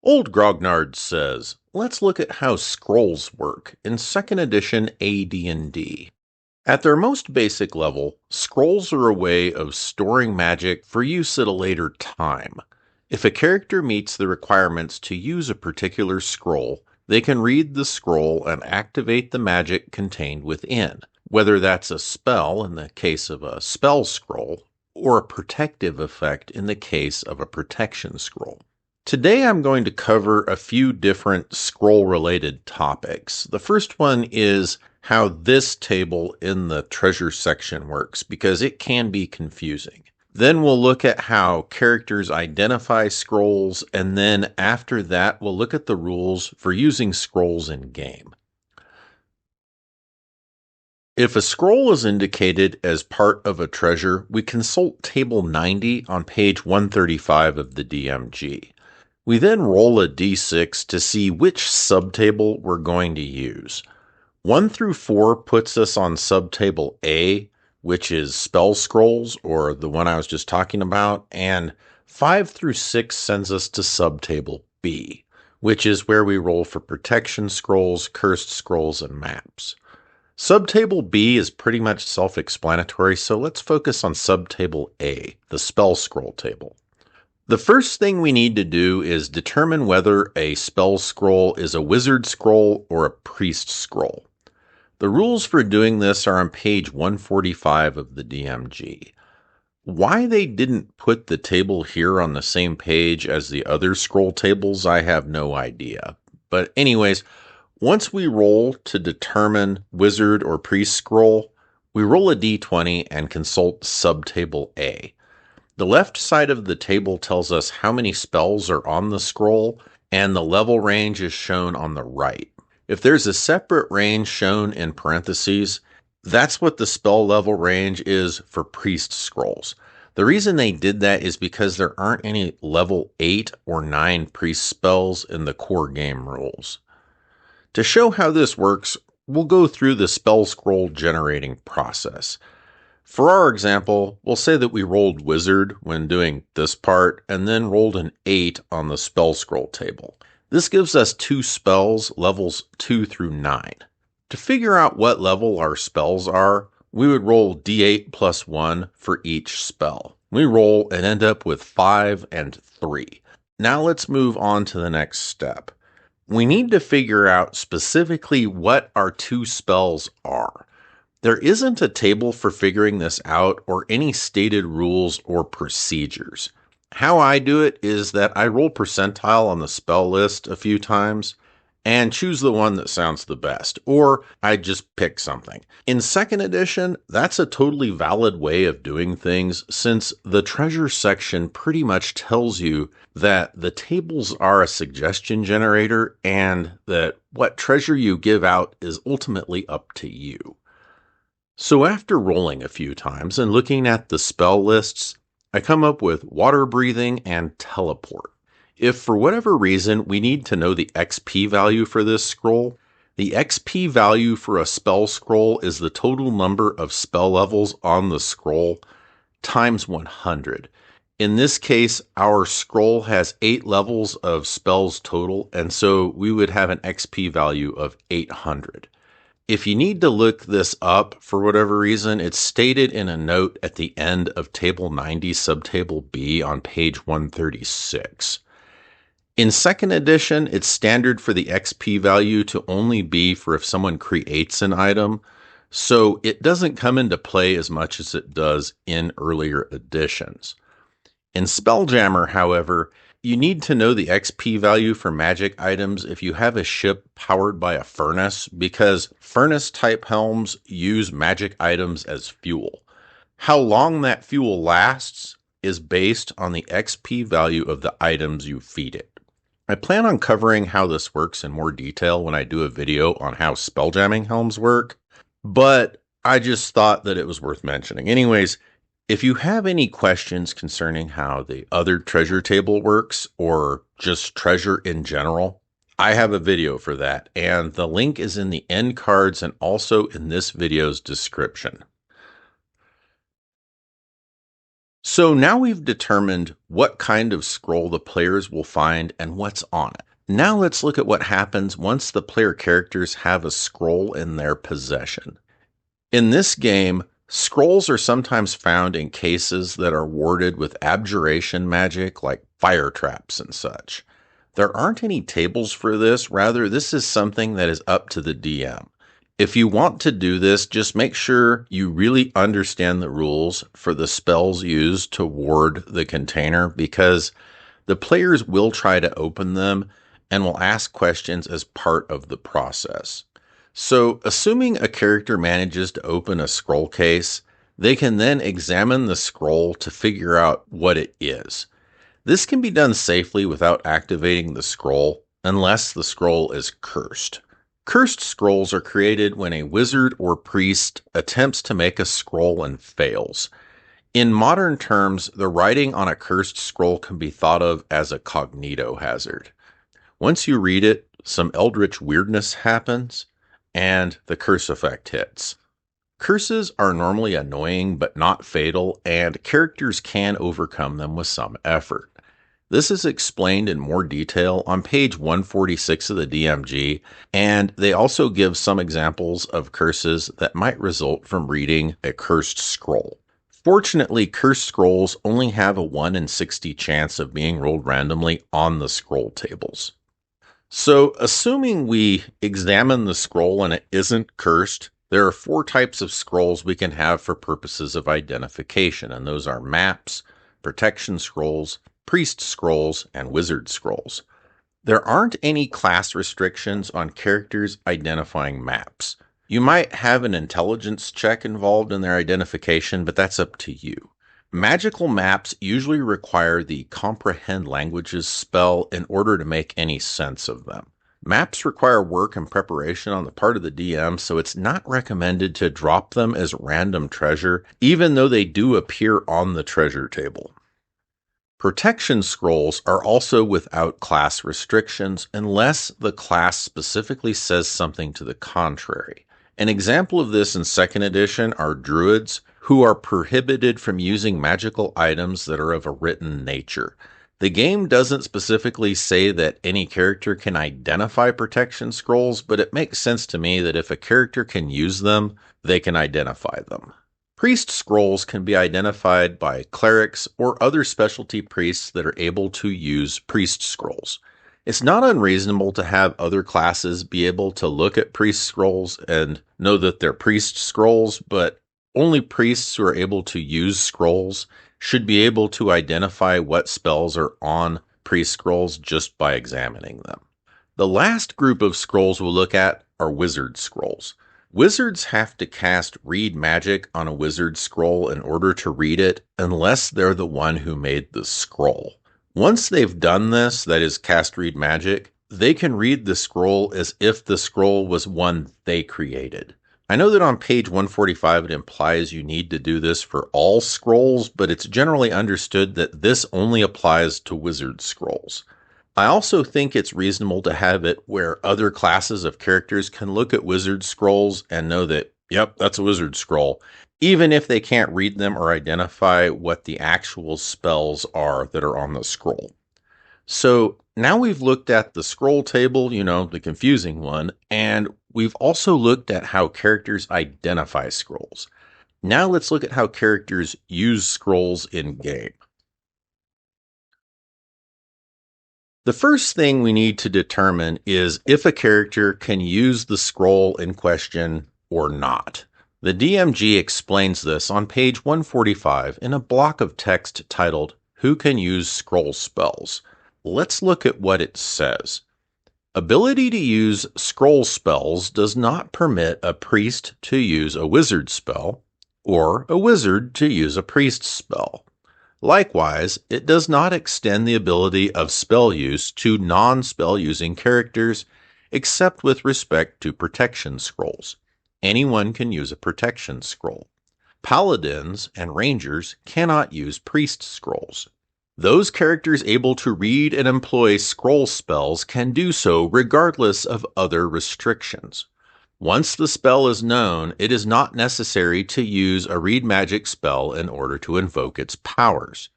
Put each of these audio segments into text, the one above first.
Old Grognard says, let's look at how scrolls work in 2nd edition AD&D. At their most basic level, scrolls are a way of storing magic for use at a later time. If a character meets the requirements to use a particular scroll, they can read the scroll and activate the magic contained within, whether that's a spell in the case of a spell scroll, or a protective effect in the case of a protection scroll. Today I'm going to cover a few different scroll-related topics. The first one is how this table in the treasure section works, because it can be confusing. Then we'll look at how characters identify scrolls, and then after that we'll look at the rules for using scrolls in game. If a scroll is indicated as part of a treasure, we consult Table 90 on page 135 of the DMG. We then roll a d6 to see which subtable we're going to use. 1 through 4 puts us on subtable A, which is spell scrolls, or the one I was just talking about, and 5 through 6 sends us to subtable B, which is where we roll for protection scrolls, cursed scrolls, and maps. Subtable B is pretty much self-explanatory, so let's focus on subtable A, the spell scroll table. The first thing we need to do is determine whether a spell scroll is a wizard scroll or a priest scroll. The rules for doing this are on page 145 of the DMG. Why they didn't put the table here on the same page as the other scroll tables, I have no idea. But anyways, once we roll to determine wizard or priest scroll, we roll a d20 and consult subtable A. The left side of the table tells us how many spells are on the scroll, and the level range is shown on the right. If there's a separate range shown in parentheses, that's what the spell level range is for priest scrolls. The reason they did that is because there aren't any level 8 or 9 priest spells in the core game rules. To show how this works, we'll go through the spell scroll generating process. For our example, we'll say that we rolled wizard when doing this part, and then rolled an 8 on the spell scroll table. This gives us 2 spells, levels 2 through 9. To figure out what level our spells are, we would roll d8 plus 1 for each spell. We roll and end up with 5 and 3. Now let's move on to the next step. We need to figure out specifically what our 2 spells are. There isn't a table for figuring this out or any stated rules or procedures. How I do it is that I roll percentile on the spell list a few times and choose the one that sounds the best, or I just pick something. In 2nd edition, that's a totally valid way of doing things, since the treasure section pretty much tells you that the tables are a suggestion generator and that what treasure you give out is ultimately up to you. So after rolling a few times and looking at the spell lists, I come up with water breathing and teleport. If for whatever reason we need to know the XP value for this scroll, the XP value for a spell scroll is the total number of spell levels on the scroll times 100. In this case, our scroll has 8 levels of spells total, and so we would have an XP value of 800. If you need to look this up for whatever reason, it's stated in a note at the end of Table 90, Subtable B on page 136. In 2nd edition, it's standard for the XP value to only be for if someone creates an item, so it doesn't come into play as much as it does in earlier editions. In Spelljammer, however, you need to know the XP value for magic items if you have a ship powered by a furnace, because furnace-type helms use magic items as fuel. How long that fuel lasts is based on the XP value of the items you feed it. I plan on covering how this works in more detail when I do a video on how spelljamming helms work, but I just thought that it was worth mentioning. Anyways, if you have any questions concerning how the other treasure table works, or just treasure in general, I have a video for that, and the link is in the end cards and also in this video's description. So now we've determined what kind of scroll the players will find and what's on it. Now let's look at what happens once the player characters have a scroll in their possession. In this game, scrolls are sometimes found in cases that are warded with abjuration magic like fire traps and such. There aren't any tables for this, rather, this is something that is up to the DM. If you want to do this, just make sure you really understand the rules for the spells used to ward the container, because the players will try to open them and will ask questions as part of the process. So, assuming a character manages to open a scroll case, they can then examine the scroll to figure out what it is. This can be done safely without activating the scroll, unless the scroll is cursed. Cursed scrolls are created when a wizard or priest attempts to make a scroll and fails. In modern terms, the writing on a cursed scroll can be thought of as a cognito hazard. Once you read it, some eldritch weirdness happens, and the curse effect hits. Curses are normally annoying but not fatal, and characters can overcome them with some effort. This is explained in more detail on page 146 of the DMG, and they also give some examples of curses that might result from reading a cursed scroll. Fortunately, cursed scrolls only have a 1 in 60 chance of being rolled randomly on the scroll tables. So, assuming we examine the scroll and it isn't cursed, there are 4 types of scrolls we can have for purposes of identification, and those are maps, protection scrolls, priest scrolls, and wizard scrolls. There aren't any class restrictions on characters identifying maps. You might have an intelligence check involved in their identification, but that's up to you. Magical maps usually require the Comprehend Languages spell in order to make any sense of them. Maps require work and preparation on the part of the DM, so it's not recommended to drop them as random treasure, even though they do appear on the treasure table. Protection scrolls are also without class restrictions unless the class specifically says something to the contrary. An example of this in 2nd edition are druids, who are prohibited from using magical items that are of a written nature. The game doesn't specifically say that any character can identify protection scrolls, but it makes sense to me that if a character can use them, they can identify them. Priest scrolls can be identified by clerics or other specialty priests that are able to use priest scrolls. It's not unreasonable to have other classes be able to look at priest scrolls and know that they're priest scrolls, but only priests who are able to use scrolls should be able to identify what spells are on priest scrolls just by examining them. The last group of scrolls we'll look at are wizard scrolls. Wizards have to cast Read Magic on a wizard scroll in order to read it, unless they're the one who made the scroll. Once they've done this, that is, cast Read Magic, they can read the scroll as if the scroll was one they created. I know that on page 145 it implies you need to do this for all scrolls, but it's generally understood that this only applies to wizard scrolls. I also think it's reasonable to have it where other classes of characters can look at wizard scrolls and know that, yep, that's a wizard scroll, even if they can't read them or identify what the actual spells are that are on the scroll. So now we've looked at the scroll table, the confusing one, and we've also looked at how characters identify scrolls. Now let's look at how characters use scrolls in game. The first thing we need to determine is if a character can use the scroll in question or not. The DMG explains this on page 145 in a block of text titled, "Who Can Use Scroll Spells?" Let's look at what it says. Ability to use scroll spells does not permit a priest to use a wizard spell, or a wizard to use a priest spell. Likewise, it does not extend the ability of spell use to non-spell using characters, except with respect to protection scrolls. Anyone can use a protection scroll. Paladins and rangers cannot use priest scrolls. Those characters able to read and employ scroll spells can do so regardless of other restrictions. Once the spell is known, it is not necessary to use a read magic spell in order to invoke its powers.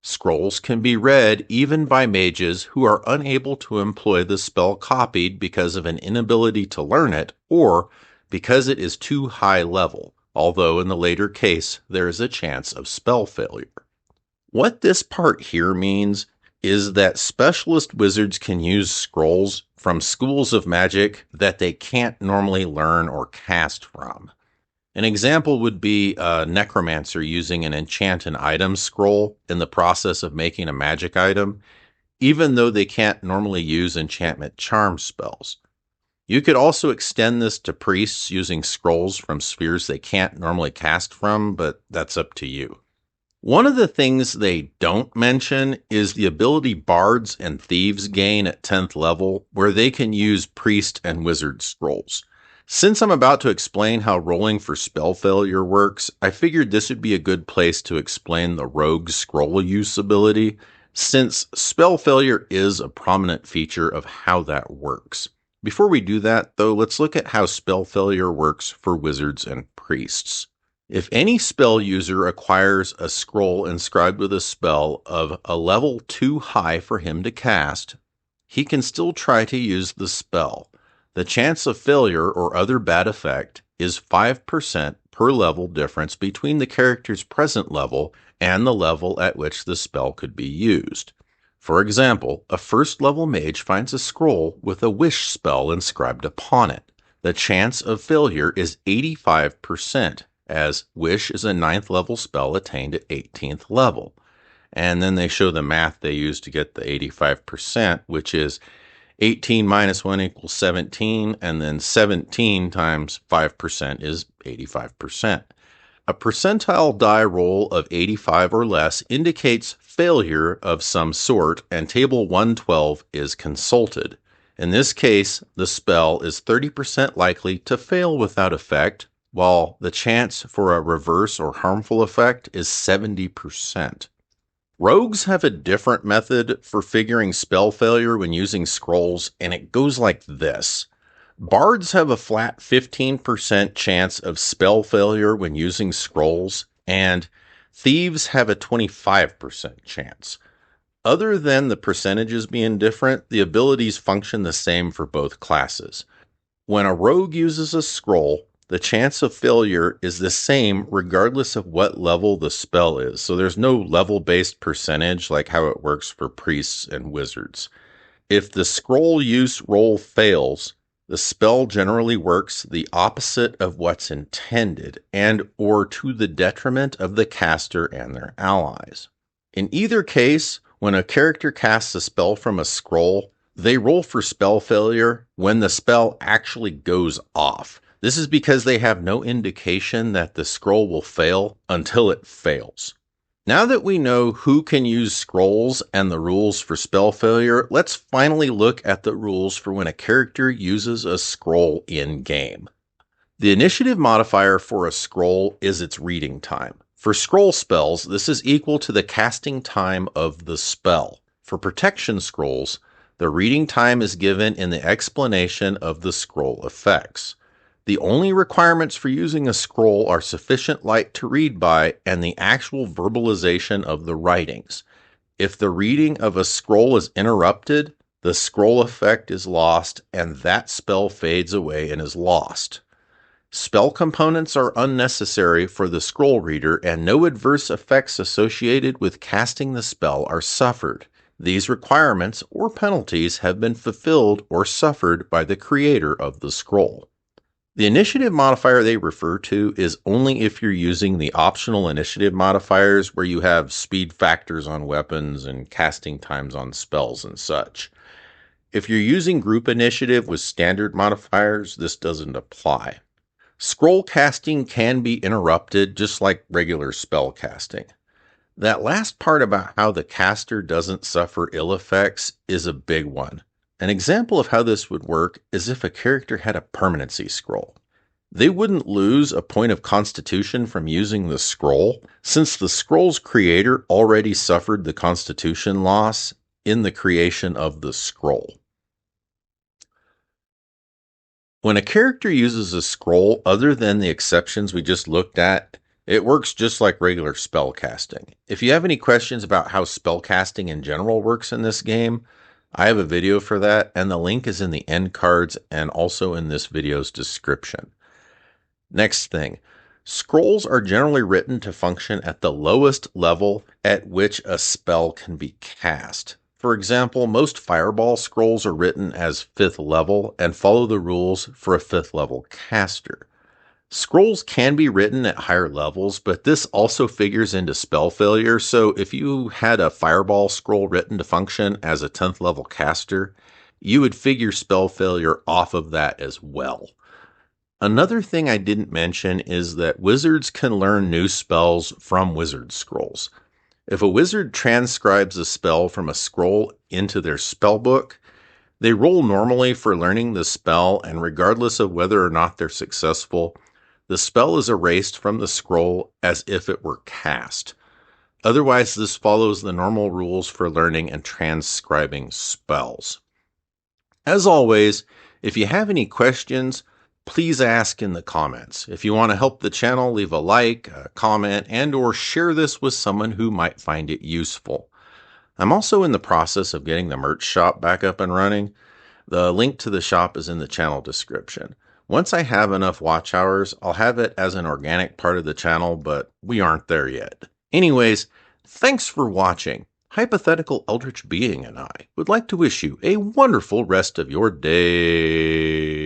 Scrolls can be read even by mages who are unable to employ the spell copied because of an inability to learn it or because it is too high level, although in the later case there is a chance of spell failure. What this part here means is that specialist wizards can use scrolls from schools of magic that they can't normally learn or cast from. An example would be a necromancer using an enchant an item scroll in the process of making a magic item, even though they can't normally use enchantment charm spells. You could also extend this to priests using scrolls from spheres they can't normally cast from, but that's up to you. One of the things they don't mention is the ability bards and thieves gain at 10th level, where they can use priest and wizard scrolls. Since I'm about to explain how rolling for spell failure works, I figured this would be a good place to explain the rogue scroll use ability, since spell failure is a prominent feature of how that works. Before we do that, though, let's look at how spell failure works for wizards and priests. If any spell user acquires a scroll inscribed with a spell of a level too high for him to cast, he can still try to use the spell. The chance of failure or other bad effect is 5% per level difference between the character's present level and the level at which the spell could be used. For example, a first level mage finds a scroll with a wish spell inscribed upon it. The chance of failure is 85%, as wish is a 9th level spell attained at 18th level. And then they show the math they use to get the 85%, which is 18 minus 1 equals 17, and then 17 times 5% is 85%. A percentile die roll of 85 or less indicates failure of some sort, and table 112 is consulted. In this case, the spell is 30% likely to fail without effect, while the chance for a reverse or harmful effect is 70%. Rogues have a different method for figuring spell failure when using scrolls, and it goes like this. Bards have a flat 15% chance of spell failure when using scrolls, and thieves have a 25% chance. Other than the percentages being different, the abilities function the same for both classes. When a rogue uses a scroll, the chance of failure is the same regardless of what level the spell is. So there's no level-based percentage like how it works for priests and wizards. If the scroll use roll fails, the spell generally works the opposite of what's intended and or to the detriment of the caster and their allies. In either case, when a character casts a spell from a scroll, they roll for spell failure when the spell actually goes off. This is because they have no indication that the scroll will fail until it fails. Now that we know who can use scrolls and the rules for spell failure, let's finally look at the rules for when a character uses a scroll in-game. The initiative modifier for a scroll is its reading time. For scroll spells, this is equal to the casting time of the spell. For protection scrolls, the reading time is given in the explanation of the scroll effects. The only requirements for using a scroll are sufficient light to read by and the actual verbalization of the writings. If the reading of a scroll is interrupted, the scroll effect is lost and that spell fades away and is lost. Spell components are unnecessary for the scroll reader and no adverse effects associated with casting the spell are suffered. These requirements or penalties have been fulfilled or suffered by the creator of the scroll. The initiative modifier they refer to is only if you're using the optional initiative modifiers where you have speed factors on weapons and casting times on spells and such. If you're using group initiative with standard modifiers, this doesn't apply. Scroll casting can be interrupted just like regular spell casting. That last part about how the caster doesn't suffer ill effects is a big one. An example of how this would work is if a character had a permanency scroll. They wouldn't lose a point of constitution from using the scroll, since the scroll's creator already suffered the constitution loss in the creation of the scroll. When a character uses a scroll other than the exceptions we just looked at, it works just like regular spellcasting. If you have any questions about how spellcasting in general works in this game, I have a video for that, and the link is in the end cards and also in this video's description. Next thing, scrolls are generally written to function at the lowest level at which a spell can be cast. For example, most fireball scrolls are written as 5th level and follow the rules for a 5th level caster. Scrolls can be written at higher levels, but this also figures into spell failure, so if you had a fireball scroll written to function as a 10th level caster, you would figure spell failure off of that as well. Another thing I didn't mention is that wizards can learn new spells from wizard scrolls. If a wizard transcribes a spell from a scroll into their spell book, they roll normally for learning the spell, and regardless of whether or not they're successful, the spell is erased from the scroll as if it were cast. Otherwise, this follows the normal rules for learning and transcribing spells. As always, if you have any questions, please ask in the comments. If you want to help the channel, leave a like, a comment, and or share this with someone who might find it useful. I'm also in the process of getting the merch shop back up and running. The link to the shop is in the channel description. Once I have enough watch hours, I'll have it as an organic part of the channel, but we aren't there yet. Anyways, thanks for watching. Hypothetical Eldritch Being and I would like to wish you a wonderful rest of your day.